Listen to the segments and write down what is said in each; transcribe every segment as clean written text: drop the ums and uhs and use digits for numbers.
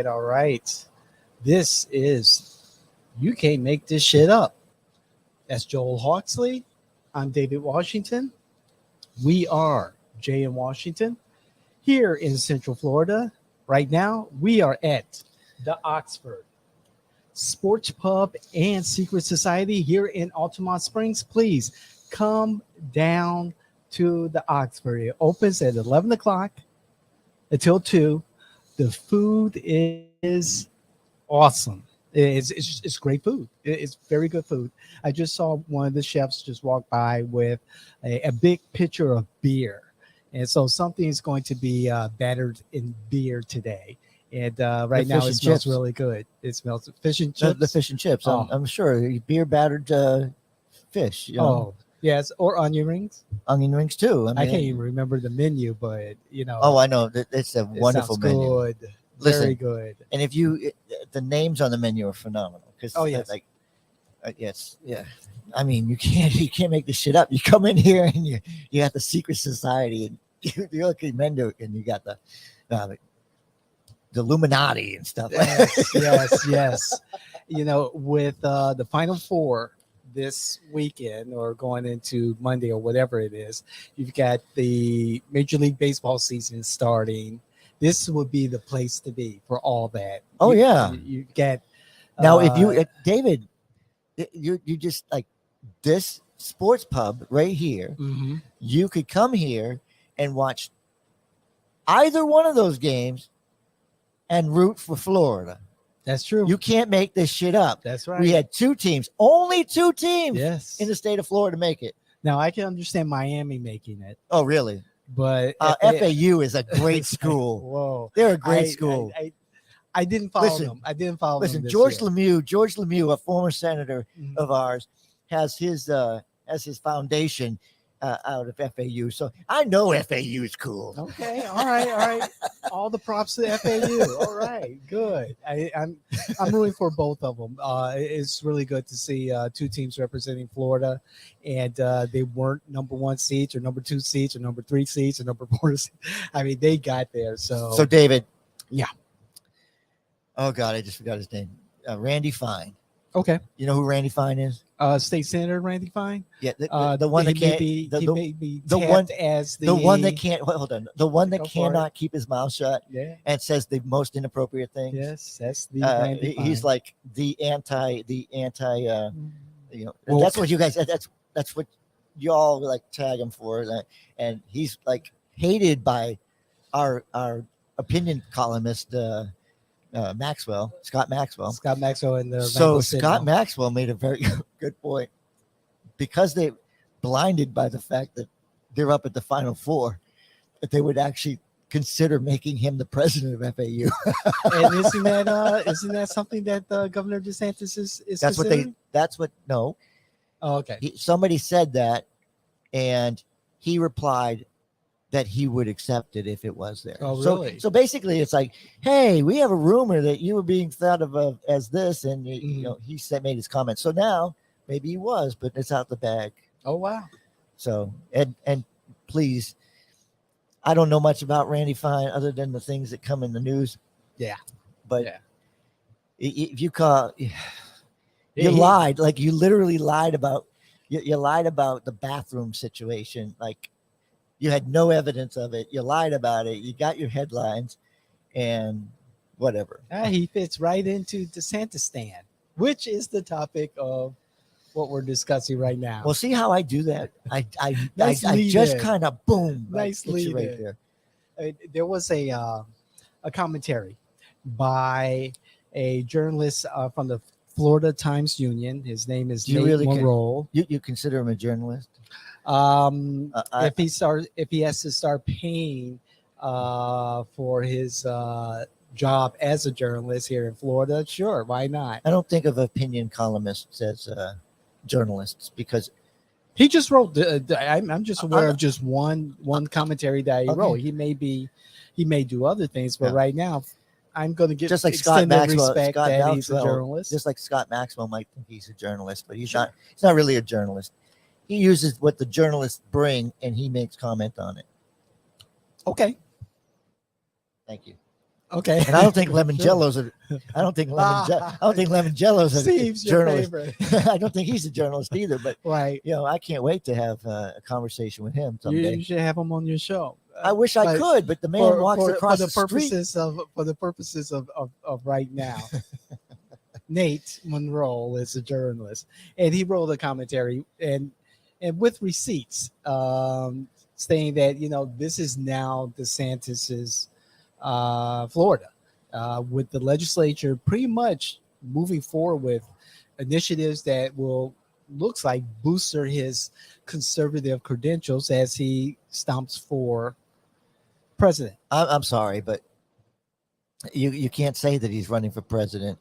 All right. This is You Can't Make This Shit Up. That's Joel Hawksley. I'm David Washington. We are Jay in Washington here in Central Florida. Right now, we are at the Oxford Sports Pub and Secret Society here in Altamont Springs. Please come down to the Oxford. It opens at 11 o'clock until 2. The food is awesome. It's great food. It's very good food. I just saw one of the chefs just walk by with a big pitcher of beer. And so something is going to be battered in beer today. And right now it smells really good. It smells fish and chips. The fish and chips. Oh. I'm sure beer battered fish. You know? Oh, yes. Or onion rings. Onion rings too. I can't even remember the menu, but Oh, I know. It's a wonderful menu. Good. Listen, very good. And if the names on the menu are phenomenal. Yes. Yes. Yeah. I mean, you can't make this shit up. You come in here and you got the secret society and you look at the menu and you got the Illuminati and stuff. Yes. With the Final Four this weekend or going into Monday or whatever it is, you've got the Major League Baseball season starting. This would be the place to be for all that. Oh, you get now if you David, you just like this sports pub right here. Mm-hmm. You could come here and watch either one of those games and root for Florida. That's true. You can't make this shit up. That's right. We had only two teams yes. in the state of Florida make it. Now I can understand Miami making it. Oh, really? But FAU is a great school. Whoa. They're a great school. I didn't follow them. I didn't follow them. Listen, George Lemieux, a former senator of ours, has his foundation out of FAU. So I know FAU is cool. Okay. All right. All the props to FAU. All right. Good. I'm rooting for both of them. It's really good to see two teams representing Florida, and they weren't number 1 seeds or number 2 seeds or number 3 seeds or number 4 seeds. I mean, they got there. So David. Yeah. Oh God, I just forgot his name. Randy Fine. Okay. You know who Randy Fine is? State Senator Randy Fine. Yeah, the one that can't. The one that can't. Hold on. The one that cannot keep his mouth shut. Yeah. And says the most inappropriate things. Yes, that's the. Randy Fine. He's like the anti. That's what you guys. That's what y'all like tag him for, and he's like hated by our opinion columnist. Scott Maxwell and the Scott Maxwell made a very good point, because they blinded by the fact that they're up at the Final Four, that they would actually consider making him the president of FAU. And isn't that something that Governor DeSantis is no. Oh, okay. Somebody said that, and he replied that he would accept it if it was there. Oh, really? So basically, it's like, hey, we have a rumor that you were being thought of as this, and he made his comment. So now maybe he was, but it's out the bag. Oh, wow. So and please, I don't know much about Randy Fine other than the things that come in the news. Yeah, but if you call, you lied, like you literally lied about you lied about the bathroom situation, like. You had no evidence of it. You lied about it. You got your headlines and whatever. He fits right into DeSantistan, which is the topic of what we're discussing right now. Well, see how I do that? I Nicely just kind of boom. Nicely right there. There was a commentary by a journalist from the Florida Times Union. His name is Do you Nate really Monroe. You consider him a journalist? If he has to start paying for his job as a journalist here in Florida, sure, why not? I don't think of opinion columnists as journalists because He just wrote. I'm just aware of just one commentary that he wrote. He may do other things, but right now, I'm going to get just like Scott Maxwell. respect Scott that Maxwell, he's a journalist. just like Scott Maxwell might think he's a journalist, but he's not. He's not really a journalist. He uses what the journalists bring, and he makes comment on it. Okay. Thank you. Okay. And I don't think Lemoncello's I don't think Lemoncello's a journalist. I don't think he's a journalist either. But right. I can't wait to have a conversation with him someday. You should have him on your show. I wish I could, but the man walks across the street. For the purposes of right now. Nate Monroe is a journalist, and he wrote a commentary and with receipts saying that this is now DeSantis's Florida, with the legislature pretty much moving forward with initiatives that looks like booster his conservative credentials as he stomps for president. I'm sorry, but you can't say that he's running for president.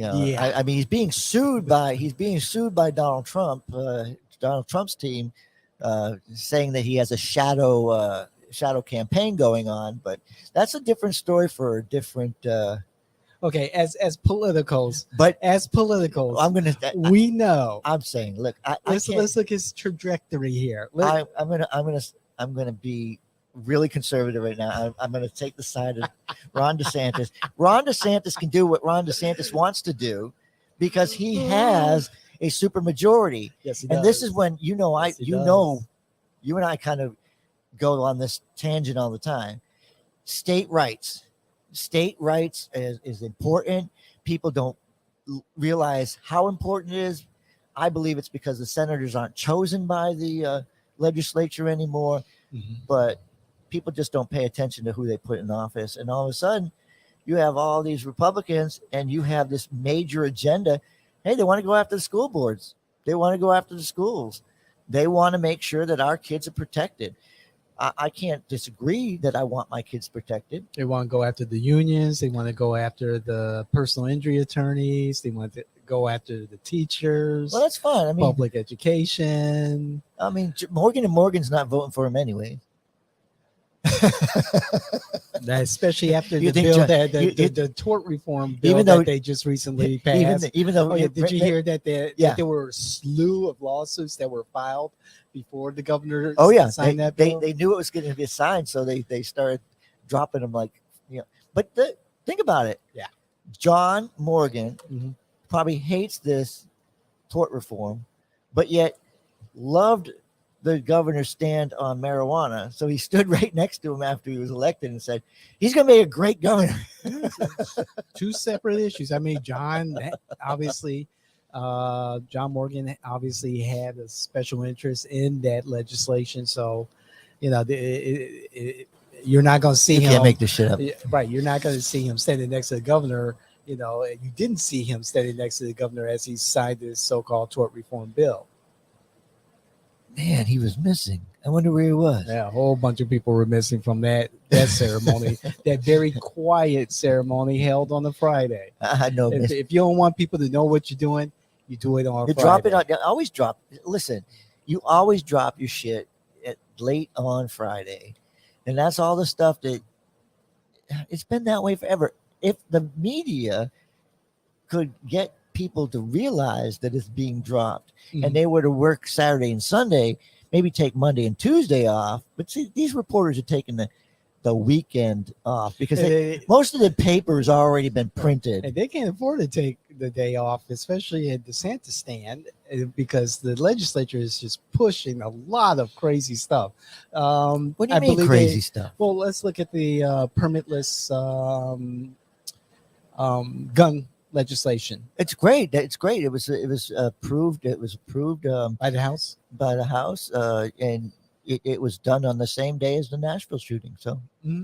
I mean, he's being sued by Donald Trump, Donald Trump's team, saying that he has a shadow campaign going on, but that's a different story for a different. Okay, as politicals, we know. I'm saying, look, let's look at his trajectory here. I'm gonna be really conservative right now. I'm going to take the side of Ron DeSantis. Ron DeSantis can do what Ron DeSantis wants to do because he has a super majority. Yes, he and does. This is when you and I kind of go on this tangent all the time. State rights is important. People don't realize how important it is. I believe it's because the senators aren't chosen by the legislature anymore, but people just don't pay attention to who they put in office. And all of a sudden, you have all these Republicans and you have this major agenda. Hey, they want to go after the school boards. They want to go after the schools. They want to make sure that our kids are protected. I can't disagree that I want my kids protected. They want to go after the unions. They want to go after the personal injury attorneys. They want to go after the teachers. Well, that's fine. I mean, public education. I mean, Morgan & Morgan's not voting for him anyway. Especially after the bill the tort reform bill that they just recently passed. Even though did you hear that there were a slew of lawsuits that were filed before the governor signed that bill? They knew it was going to be signed, so they started dropping them But think about it. Yeah, John Morgan probably hates this tort reform, but yet loved the governor's stand on marijuana. So he stood right next to him after he was elected and said, he's going to be a great governor. Two separate issues. I mean, John Morgan obviously had a special interest in that legislation. So, you're not going to see him. You can't make this shit up. Right. You're not going to see him standing next to the governor. You didn't see him standing next to the governor as he signed this so-called tort reform bill. Man, he was missing. I wonder where he was. Yeah, a whole bunch of people were missing from that ceremony, that very quiet ceremony held on a Friday. I know. If you don't want people to know what you're doing, you do it on Friday. Drop it on. Always drop. Listen, you always drop your shit late on Friday, and that's all the stuff that. It's been that way forever. If the media could get people to realize that it's being dropped and they were to work Saturday and Sunday, maybe take Monday and Tuesday off. But see, these reporters are taking the weekend off because most of the paper's already been printed. And they can't afford to take the day off, especially at DeSantistan, because the legislature is just pushing a lot of crazy stuff. What do you mean crazy stuff? Well, let's look at the permitless gun legislation. It's great. It's great. It was approved. It was approved by the House. And it was done on the same day as the Nashville shooting. So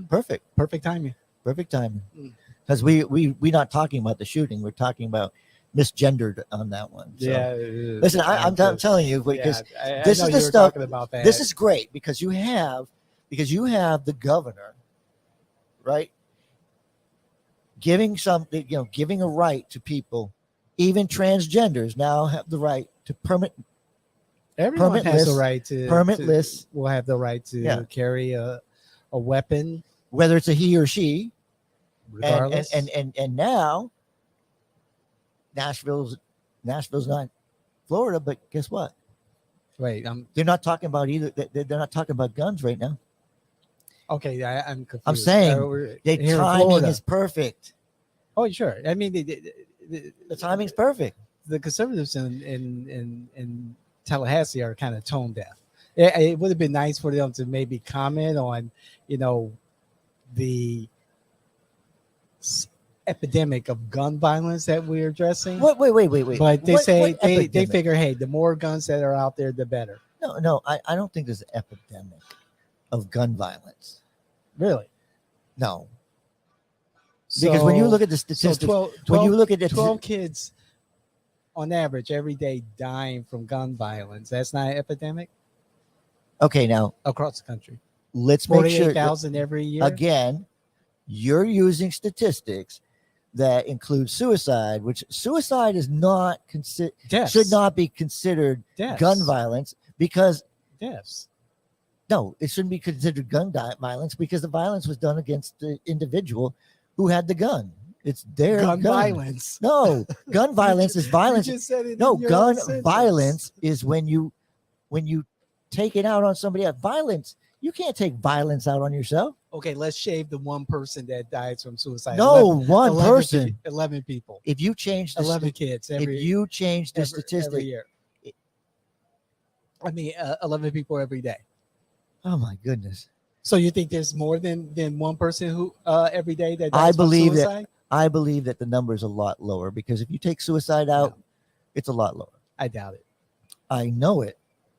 perfect timing. Perfect timing. because we're not talking about the shooting. We're talking about misgendered on that one. So, Yeah. listen, I'm telling you, because this I is know the you were stuff. talking about that. This is great because you have the governor, right, giving something, giving a right to people, even transgenders now have the right to everyone has the permitless- right to permitless- will have the right to Yeah. carry a weapon, whether it's a he or she, regardless. and now Nashville's not Florida, but guess what? Wait, They're not talking about either. They're not talking about guns right now. okay. I'm confused. I'm saying We're the here in timing Florida. is perfect. Oh, sure. I mean, The timing's perfect. the conservatives in Tallahassee are kind of tone deaf. It would have been nice for them to maybe comment on, the epidemic of gun violence that we're addressing. What? Wait. But they What- say what they epidemic? figure, hey, the more guns that are out there, the better. No. I don't think there's an epidemic of gun violence. Really? No, because when you look at the so statistics, 12, when you look at it, 12 kids on average every day dying from gun violence, that's not an epidemic okay, now across the country. let's make sure 48,000 every year. again, you're using statistics that include suicide, which suicide is not Deaths. should not be considered Deaths. gun violence because Deaths. no, it shouldn't be considered gun violence because the violence was done against the individual who had the gun. It's their Gun gun. violence. No, gun violence is violence. You just said it No, in your gun own sentence. violence is when you take it out on somebody else. Violence, you can't take violence out on yourself. Okay, let's shave the one person that dies from suicide. No, 11 one 11 person. 11 people. If you change the 11 kids if every you change the every statistic, year. I mean, 11 people every day. oh my goodness. So you think there's more than one person who every day that I dies from believe suicide? I believe that the number is a lot lower because if you take suicide out, it's a lot lower. I doubt it. I know it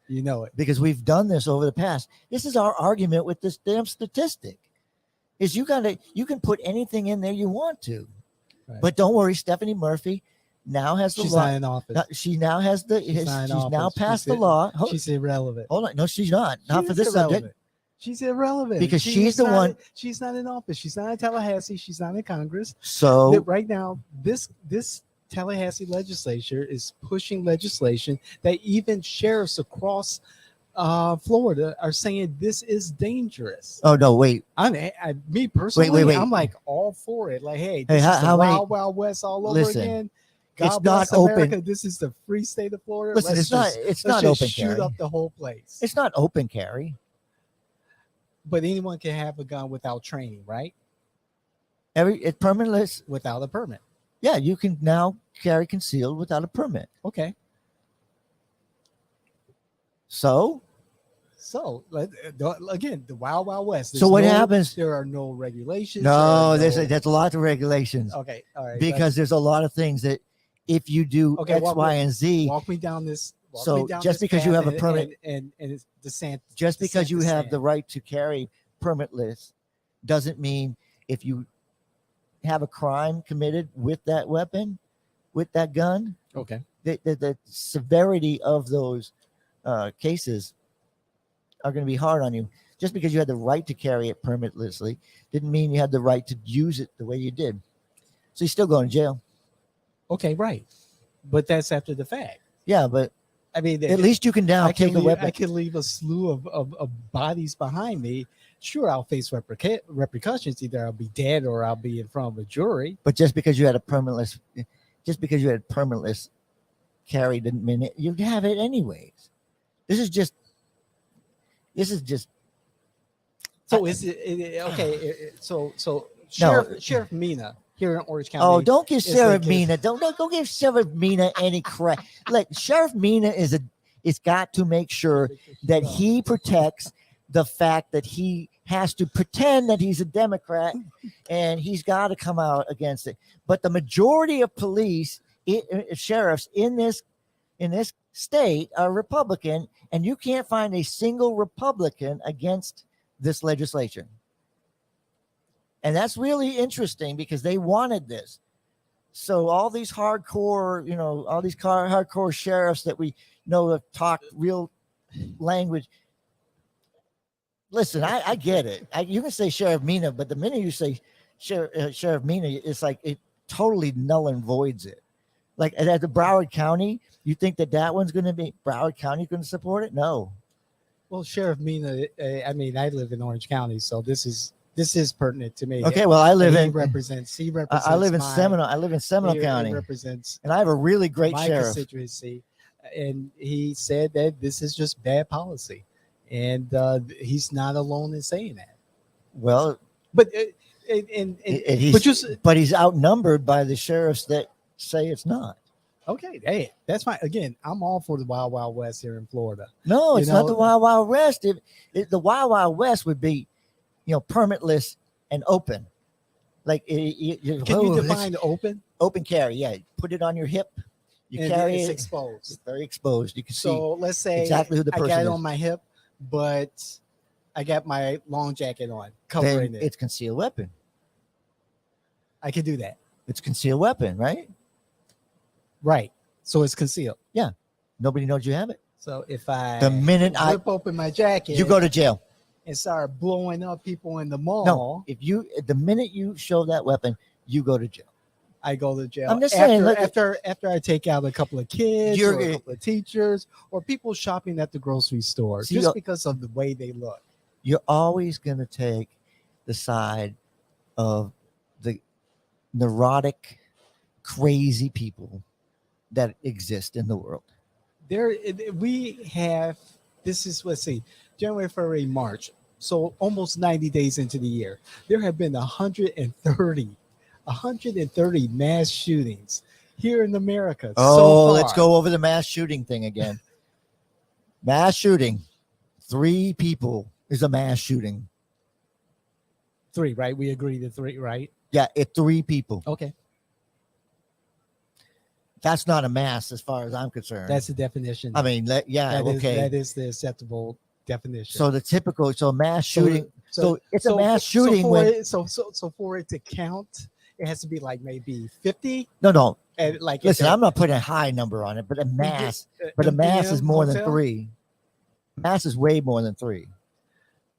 You know it. because we've done this over the past. This is our argument with this damn statistic. Is you can put anything in there you want to, Right. but don't worry, Stephanie Murphy now has the She's law. not in office. She now has the. She's not in She's now office. passed She's the law. She's irrelevant. Hold on, no, she's not. Not She for is this irrelevant. subject. She's irrelevant Because She she's is the not- one- She's not in office. She's not in Tallahassee. She's not in Congress. So Right now, this Tallahassee legislature is pushing legislation that even sheriffs across Florida are saying this is dangerous. oh no, wait. Me personally, wait. I'm like all for it. Like, hey, this Hey, is the how many- wild, wild west all over Listen, again. it's God not bless America. open. This is the free state of Florida. Listen, Let's it's not. just- It's let's not just open shoot carry. up the whole place. It's not open carry. But anyone can have a gun without training, right? It's permitless. Without a permit. Yeah, you can now carry concealed without a permit. Okay. So Again, the wild, wild west. So what There's happens- There are no regulations. no, there are there's a lot of regulations Okay, all right. because there's a lot of things that if you do Okay, X, walk Y, me- and Z, walk me down this. Walk So me down just this because you path have a permit- and it's DeSantis. just because you have DeSantis. the right to carry permitless doesn't mean if you have a crime committed with that weapon, with that gun, Okay. the severity of those cases are going to be hard on you. Just because you had the right to carry it permitlessly didn't mean you had the right to use it the way you did. So you're still going to jail. Okay, right. But that's after the fact. Yeah, but I mean, at least you can now I can take a leave, weapon. I can leave a slew of bodies behind me. Sure, I'll face repercussions. Either I'll be dead or I'll be in front of a jury. But just because you had permitless carry didn't mean it. You'd have it anyways. This is just. So is it okay? So Sheriff Mina here in Orange County. Oh, don't give It's Sheriff like Mina. Don't give Sheriff Mina any credit. Like Sheriff Mina is got to make sure that he protects the fact that he has to pretend that he's a Democrat and he's got to come out against it. But the majority of police, sheriffs in this state are Republican, and you can't find a single Republican against this legislation. And that's really interesting because they wanted this. So all these hardcore, all these hardcore sheriffs that we know that talk real language. Listen, I get it. You can say Sheriff Mina, but the minute you say Sheriff Mina, it's like it totally null and voids it. Like at the Broward County, you think that one's going to be Broward County going to support it? No. Well, Sheriff Mina, I mean, I live in Orange County, so this is pertinent to me. Okay, well, I live he in represents. I live in Seminole. I live in Seminole County. He represents, and I have a really great my sheriff. constituency, and he said that this is just bad policy, and he's not alone in saying that. Well, but but he's outnumbered by the sheriffs that say it's not. Okay, hey, that's fine. Again, I'm all for the Wild Wild West here in Florida. No, it's not the Wild Wild West. The Wild Wild West would be, permitless and open. Like, can you define open? Open carry, yeah. Put it on your hip. You carry it's it exposed. It's very exposed. You can see. So let's say exactly who the person I got it is. on my hip, but I got my long jacket on, covering it. It's concealed weapon. I can do that. It's concealed weapon, right? Right. So it's concealed. Yeah. Nobody knows you have it. So if the minute I rip open my jacket, you go to jail and start blowing up people in the mall. No, the minute you show that weapon, you go to jail. I go to jail. I'm just saying, after I take out a couple of kids or a couple of teachers or people shopping at the grocery store just because of the way they look. You're always going to take the side of the neurotic, crazy people that exist in the world. Let's see, January, February, March. So almost 90 days into the year, there have been 130 mass shootings here in America. Let's go over the mass shooting thing again. Mass shooting. 3 people is a mass shooting. 3, right? We agree to 3, right? Yeah, 3 people. Okay. That's not a mass as far as I'm concerned. That's the definition. I mean, okay. That is the acceptable definition. So mass shooting. So it's a mass shooting. So for it to count, it has to be like maybe 50. No. And like, listen, I'm not putting a high number on it, but a mass is more than 3. Mass is way more than 3.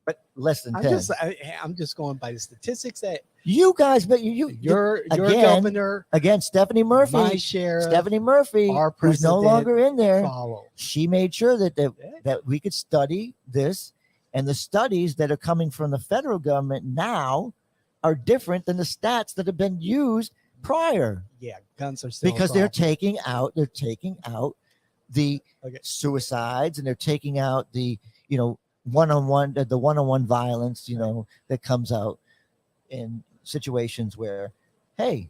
But less than 10. I'm just going by the statistics that you guys, but your governor again, Stephanie Murphy, my sheriff, Stephanie Murphy, who's no longer in there. She made sure that we could study this, and the studies that are coming from the federal government now are different than the stats that have been used prior. Yeah, guns are still because they're taking out the suicides, and they're taking out the one-on-one violence, that comes out in situations where, hey,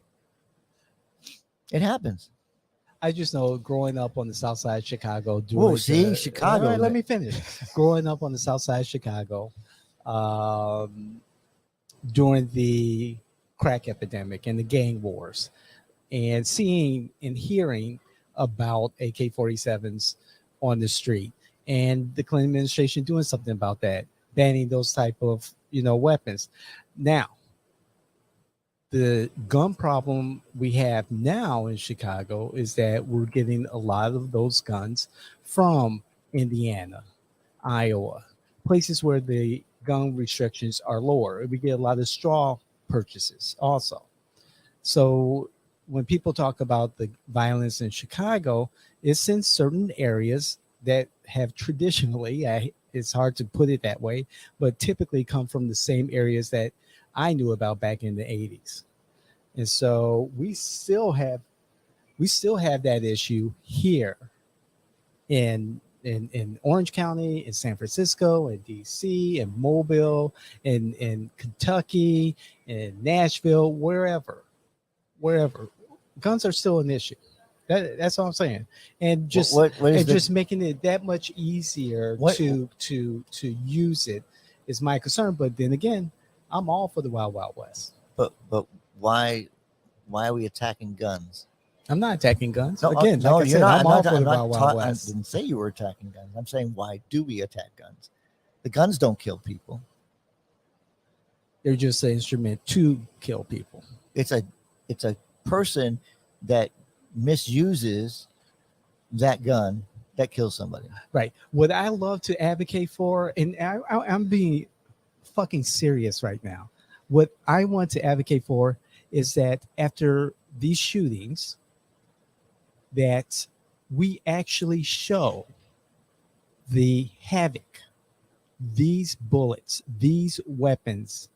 it happens. I just know growing up on the south side of Chicago. Chicago. All right, let me finish. Growing up on the south side of Chicago, during the crack epidemic and the gang wars, and seeing and hearing about AK-47s on the street, and the Clinton administration doing something about that, banning those type of weapons. Now, the gun problem we have now in Chicago is that we're getting a lot of those guns from Indiana, Iowa, places where the gun restrictions are lower. We get a lot of straw purchases also. So when people talk about the violence in Chicago, it's in certain areas that have traditionally, it's hard to put it that way, but typically come from the same areas that I knew about back in the 80s. And so we still have that issue here in Orange County, in San Francisco, in DC, in Mobile, in Kentucky, in Nashville, wherever. Guns are still an issue. That's all I'm saying. And just just making it that much easier to use it is my concern. But then again, I'm all for the Wild Wild West. But why are we attacking guns? I'm not attacking guns. No, again, no, like I you're said, not. I'm all for the Wild Wild I West. didn't say you were attacking guns. I'm saying, why do we attack guns? The guns don't kill people. They're just an instrument to kill people. It's a person that misuses that gun that kills somebody. Right. What I love to advocate for, and I'm being fucking serious right now. What I want to advocate for is that after these shootings, that we actually show the havoc these bullets, these weapons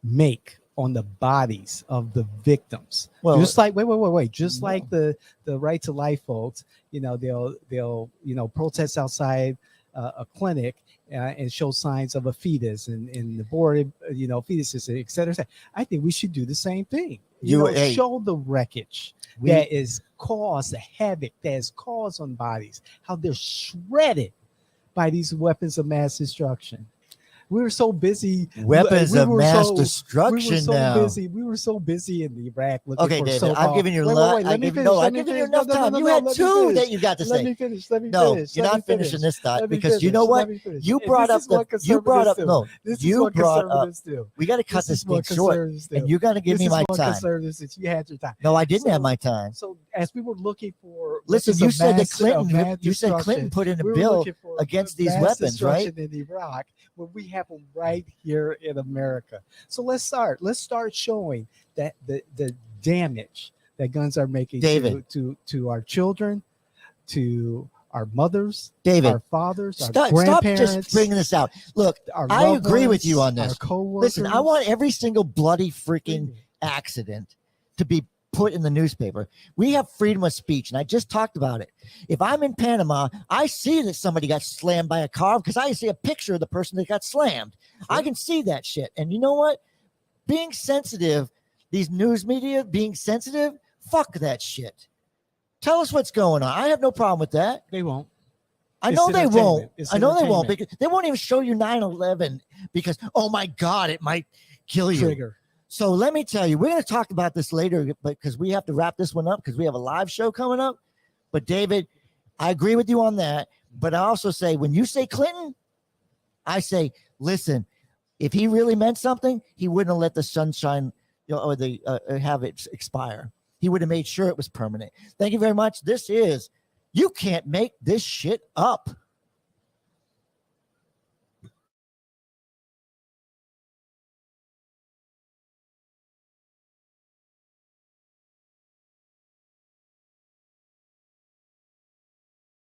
make on the bodies of the victims. Well, just like wait, just like the right to life folks, they'll protest outside a clinic and show signs of a fetus and aborted fetuses, et cetera, et cetera. I think we should do the same thing. Show the wreckage that is caused, the havoc that is caused on bodies, how they're shredded by these weapons of mass destruction. We were so busy. Weapons of mass destruction. We were so busy in Iraq looking okay, for David, so-called. I'm giving you Let me finish. I'm giving you enough time. You had two that you got to say. Let me finish. You're not finishing this thought because you know what? You brought up. No, you brought up. We got to cut this thing short, and you got to give me my time. You had your time. No, I didn't have my time. So as we were looking for, listen, you said that Clinton. You said Clinton put in a bill against these weapons, right? In Iraq, when we have them right here in America. So let's start showing that the damage that guns are making to our children, to our mothers, David, our fathers, our grandparents. Stop just bringing this out. Look, I agree with you on this. Listen, I want every single bloody freaking accident to be put in the newspaper. We have freedom of speech, and I just talked about it. If I'm in Panama, I see that somebody got slammed by a car because I see a picture of the person that got slammed. Sure. I can see that shit. And you know what? Being sensitive, these news media being sensitive, fuck that shit. Tell us what's going on. I have no problem with that. They won't. I know they won't. I know they won't because they won't even show you 9/11 because, oh my God, it might kill you. Trigger. So let me tell you, we're going to talk about this later, but because we have to wrap this one up because we have a live show coming up. But David, I agree with you on that. But I also say, when you say Clinton, I say, listen, if he really meant something, he wouldn't have let the sunshine, or have it expire. He would have made sure it was permanent. Thank you very much. This is You Can't Make This Shit Up.